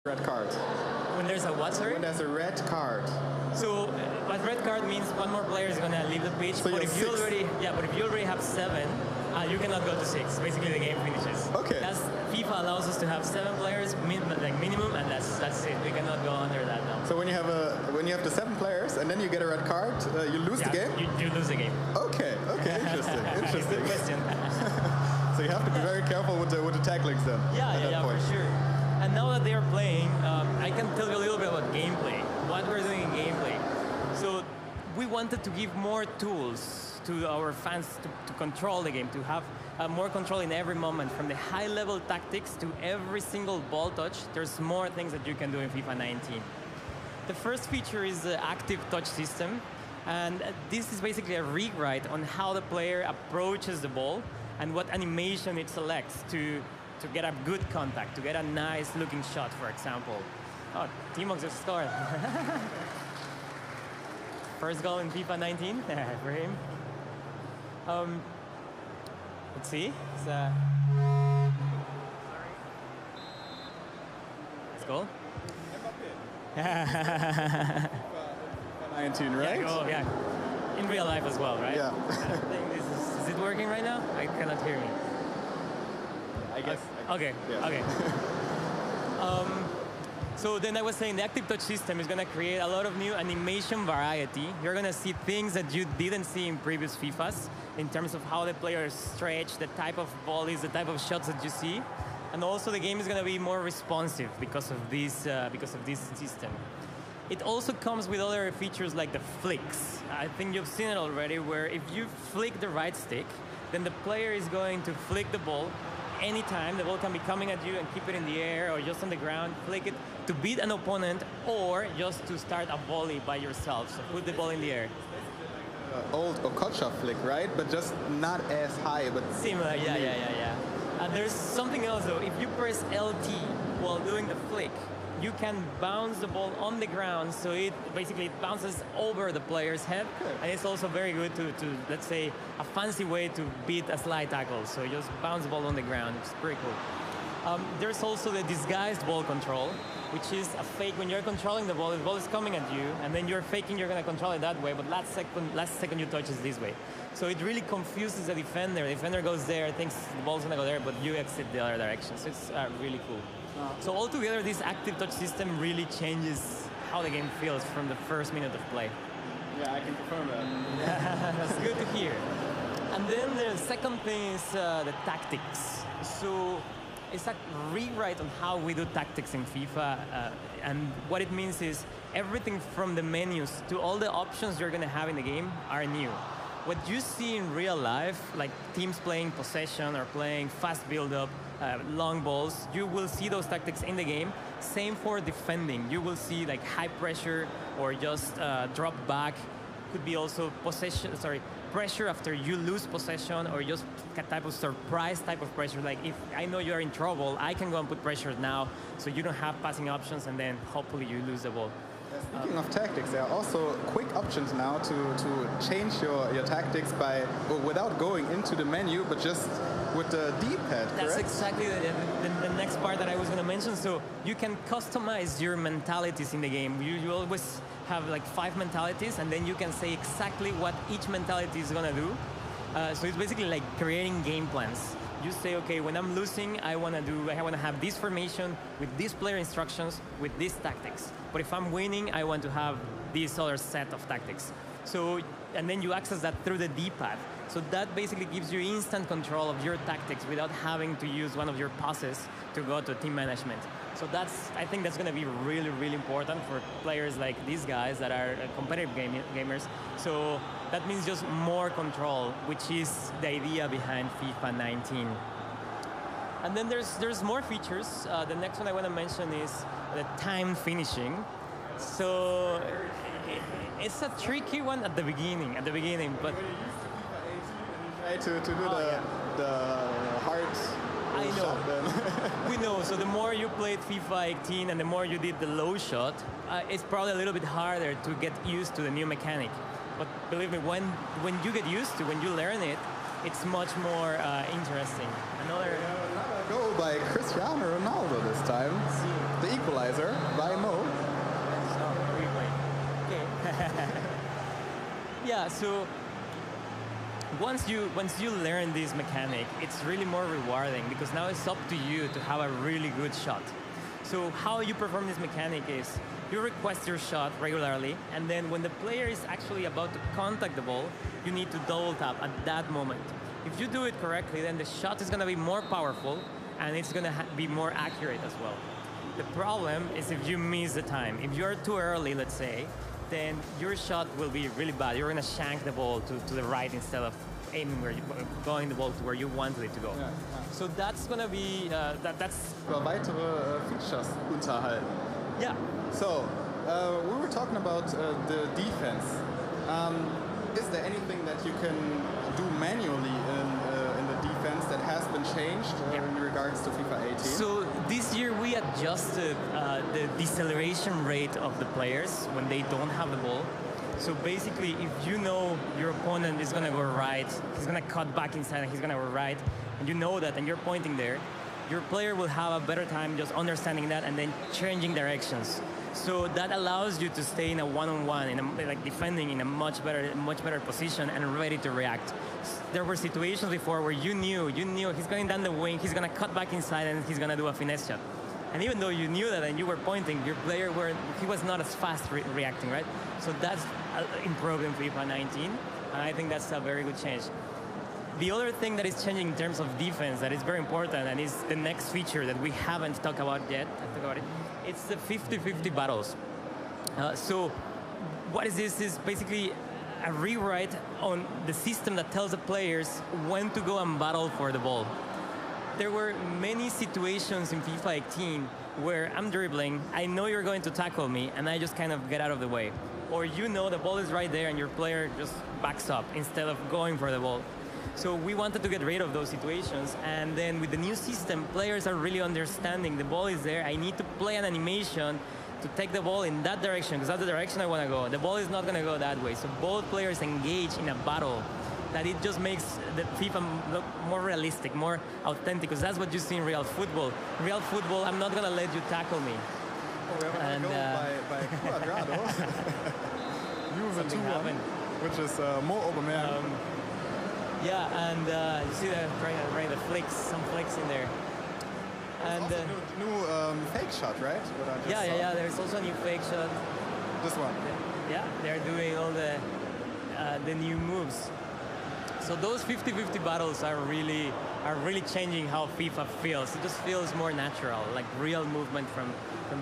Red card. When there's a what, sorry? When there's a red card. So what red card means, one more player is gonna leave the pitch. So but if you six. already have 7, you cannot go to 6. Basically, the game finishes. Okay. FIFA allows us to have 7 players, minimum, and that's it. We cannot go under that now. So when you have the 7 players and then you get a red card, you lose the game. You lose the game. Okay. Interesting. Good question. So you have to be very careful with the tacklings then. Yeah, point. for sure. And now that they are playing, I can tell you a little bit about gameplay. What we're doing in gameplay. So we wanted to give more tools to our fans to control the game, to have more control in every moment, from the high-level tactics to every single ball touch. There's more things that you can do in FIFA 19. The first feature is the active touch system. And this is basically a rewrite on how the player approaches the ball and what animation it selects to get a good contact, to get a nice looking shot, for example. Oh, Timox just scored. First goal in FIFA 19 for him. Let's see. Let's go. 19, right? Yeah. In real life as well, right? Yeah. Is it working right now? I cannot hear me. I guess. Okay. Yeah. Okay. So then I was saying the active touch system is going to create a lot of new animation variety. You're going to see things that you didn't see in previous FIFAs in terms of how the players stretch, the type of volleys, the type of shots that you see. And also the game is going to be more responsive because of this system. It also comes with other features like the flicks. I think you've seen it already, where if you flick the right stick, then the player is going to flick the ball anytime. The ball can be coming at you and keep it in the air or just on the ground, flick it to beat an opponent or just to start a volley by yourself. So put the ball in the air. Old Okocha flick, right? But just not as high, but similar. Yeah. There's something else though. If you press LT while doing the flick, you can bounce the ball on the ground, so it basically bounces over the player's head, and it's also very good to let's say, a fancy way to beat a slide tackle. So you just bounce the ball on the ground. It's pretty cool. There's also the disguised ball control, which is a fake. When you're controlling the ball is coming at you, and then you're faking you're going to control it that way, but last second you touch it this way. So it really confuses the defender. The defender goes there, thinks the ball's going to go there, but you exit the other direction. So it's really cool. So altogether, this active touch system really changes how the game feels from the first minute of play. Yeah, I can confirm that. That's good to hear. And then the second thing is the tactics. So it's a rewrite on how we do tactics in FIFA. And what it means is everything from the menus to all the options you're going to have in the game are new. What you see in real life, like teams playing possession or playing fast build-up, long balls, you will see those tactics in the game. Same for defending. You will see like high pressure or just drop back. Could be also pressure after you lose possession, or just a type of surprise type of pressure. Like if I know you're in trouble, I can go and put pressure now, so you don't have passing options, and then hopefully you lose the ball. Speaking of tactics, there are also quick options now to change your tactics without going into the menu, but just with the D-pad, correct? That's exactly the next part that I was going to mention. So you can customize your mentalities in the game. You always have like 5 mentalities, and then you can say exactly what each mentality is going to do. So it's basically like creating game plans. You say, okay, when I'm losing, I want to have this formation with these player instructions with these tactics. But if I'm winning, I want to have this other set of tactics. So, and then you access that through the D-pad. So that basically gives you instant control of your tactics without having to use one of your passes to go to team management. So I think that's going to be really, really important for players like these guys that are competitive gamers. So that means just more control, which is the idea behind FIFA 19. And then there's more features. The next one I want to mention is the time finishing. So it's a tricky one at the beginning, but try to do the hard I know. shot then. We know. So the more you played FIFA 18 and the more you did the low shot, it's probably a little bit harder to get used to the new mechanic. But believe me, when you get used to, when you learn it, it's much more interesting. Yeah, goal by Cristiano Ronaldo this time. The equalizer by Mo. So, replay. Okay. Yeah, so once you learn this mechanic, it's really more rewarding because now it's up to you to have a really good shot. So how you perform this mechanic is you request your shot regularly, and then when the player is actually about to contact the ball, you need to double tap at that moment. If you do it correctly, then the shot is going to be more powerful and it's going to be more accurate as well. The problem is if you miss the time. If you're too early, let's say, then your shot will be really bad. You're going to shank the ball to the right instead of aiming where going the ball to where you wanted it to go. Yeah. So that's going to be that's weitere Features unterhalten. Yeah. So we were talking about the defense. Is there anything that you can do manually in the defense that has been changed in regards to FIFA 18? So this year we adjusted the deceleration rate of the players when they don't have the ball. So basically, if you know your opponent is going to go right, he's going to cut back inside and he's going to go right, and you know that and you're pointing there, your player will have a better time just understanding that and then changing directions. So that allows you to stay in a one-on-one, like defending in a much better position and ready to react. There were situations before where you knew he's going down the wing, he's going to cut back inside and he's going to do a finesse shot. And even though you knew that and you were pointing, your player he was not as fast reacting, right? So that's improved in FIFA 19, and I think that's a very good change. The other thing that is changing in terms of defense that is very important and is the next feature that we haven't talked about yet, it's the 50-50 battles. So what is this? Is basically a rewrite on the system that tells the players when to go and battle for the ball. There were many situations in FIFA 18 where I'm dribbling, I know you're going to tackle me, and I just kind of get out of the way. Or you know the ball is right there and your player just backs up instead of going for the ball. So we wanted to get rid of those situations, and then with the new system, players are really understanding the ball is there, I need to play an animation to take the ball in that direction, because that's the direction I want to go. The ball is not going to go that way. So both players engage in a battle that it just makes the FIFA look more realistic, more authentic, because that's what you see in real football. In real football, I'm not going to let you tackle me. Oh, we have a goal by Cuadrado. Use a 2-1, which is more Aubameyang. Yeah, and you see the flicks, some flicks in there. And new fake shot, right? Yeah. There's also a new fake shot. This one. Yeah, they're doing all the new moves. So those 50-50 battles are really changing how FIFA feels. It just feels more natural, like real movement from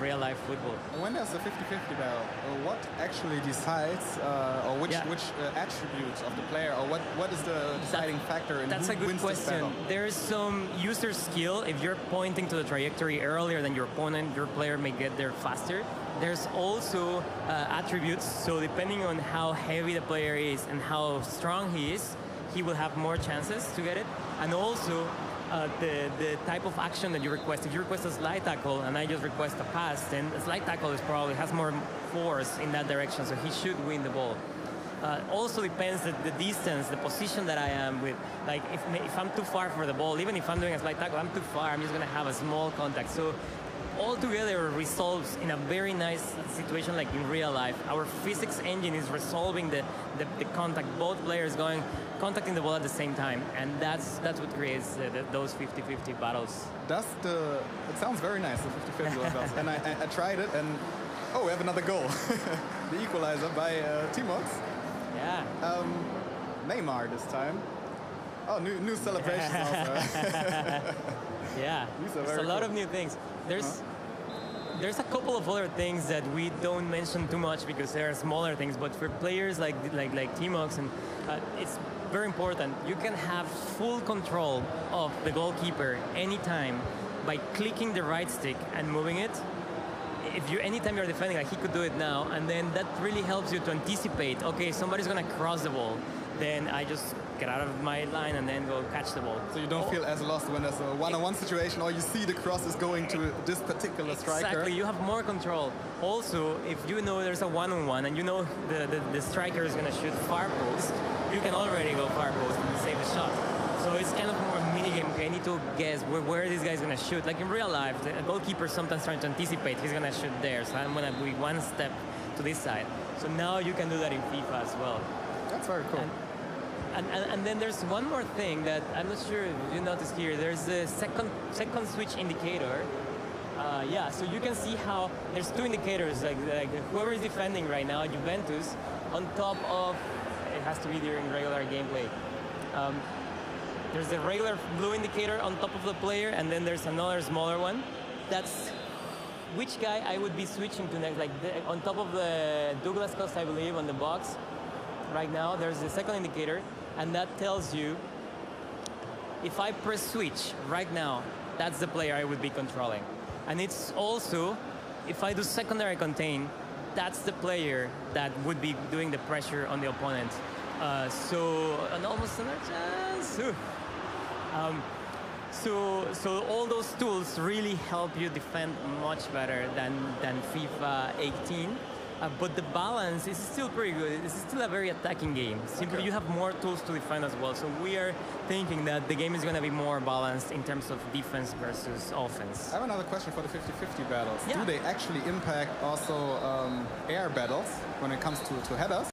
real life football. When there's a 50-50 battle, what actually decides, or which attributes of the player, or what is the deciding factor in That's who a good wins question. this battle? There's some user skill. If you're pointing to the trajectory earlier than your opponent, your player may get there faster. There's also attributes. So depending on how heavy the player is and how strong he is, he will have more chances to get it. And also, the type of action that you request. If you request a slide tackle and I just request a pass, then a slide tackle has more force in that direction, so he should win the ball. Also depends the distance, the position that I am with. Like if I'm too far for the ball, even if I'm doing a slide tackle, I'm too far, I'm just going to have a small contact. So altogether resolves in a very nice situation like in real life. Our physics engine is resolving the contact, both players contacting the ball at the same time, and that's what creates those 50-50 battles. It sounds very nice, the 50-50 battles. And I tried it, and we have another goal. The equalizer by Timox. Yeah. Neymar this time. Oh, new celebrations also. Yeah, there's a lot of new things. There's a couple of other things that we don't mention too much because they are smaller things, but for players like Timox, and it's very important. You can have full control of the goalkeeper anytime by clicking the right stick and moving it. Anytime you're defending, like he could do it now, and then that really helps you to anticipate, okay, somebody's going to cross the ball, then I just get out of my line and then go catch the ball. So you don't feel as lost when there's a one-on-one situation, or you see the cross is going to this particular striker. Exactly, you have more control. Also, if you know there's a one-on-one and you know the striker is going to shoot far post, you can already go far post and save the shot. So it's kind of more a mini game. Okay, I need to guess where this guy's gonna shoot. Like in real life, the goalkeeper sometimes trying to anticipate he's gonna shoot there. So I'm gonna be one step to this side. So now you can do that in FIFA as well. That's very cool. And then there's one more thing that I'm not sure if you noticed here. There's the second switch indicator. Yeah, so you can see how there's two indicators, like whoever is defending right now, Juventus, on top of, it has to be during regular gameplay. There's a regular blue indicator on top of the player, and then there's another smaller one. That's which guy I would be switching to next. Like on top of the Douglas Costa, I believe, on the box. Right now, there's the second indicator, and that tells you if I press switch right now, that's the player I would be controlling. And it's also, if I do secondary contain, that's the player that would be doing the pressure on the opponent. So an almost another chance. So all those tools really help you defend much better than FIFA 18. But the balance is still pretty good. It's still a very attacking game. Simply, you have more tools to defend as well. So we are thinking that the game is going to be more balanced in terms of defense versus offense. I have another question for the 50-50 battles. Yeah. Do they actually impact also air battles when it comes to headers?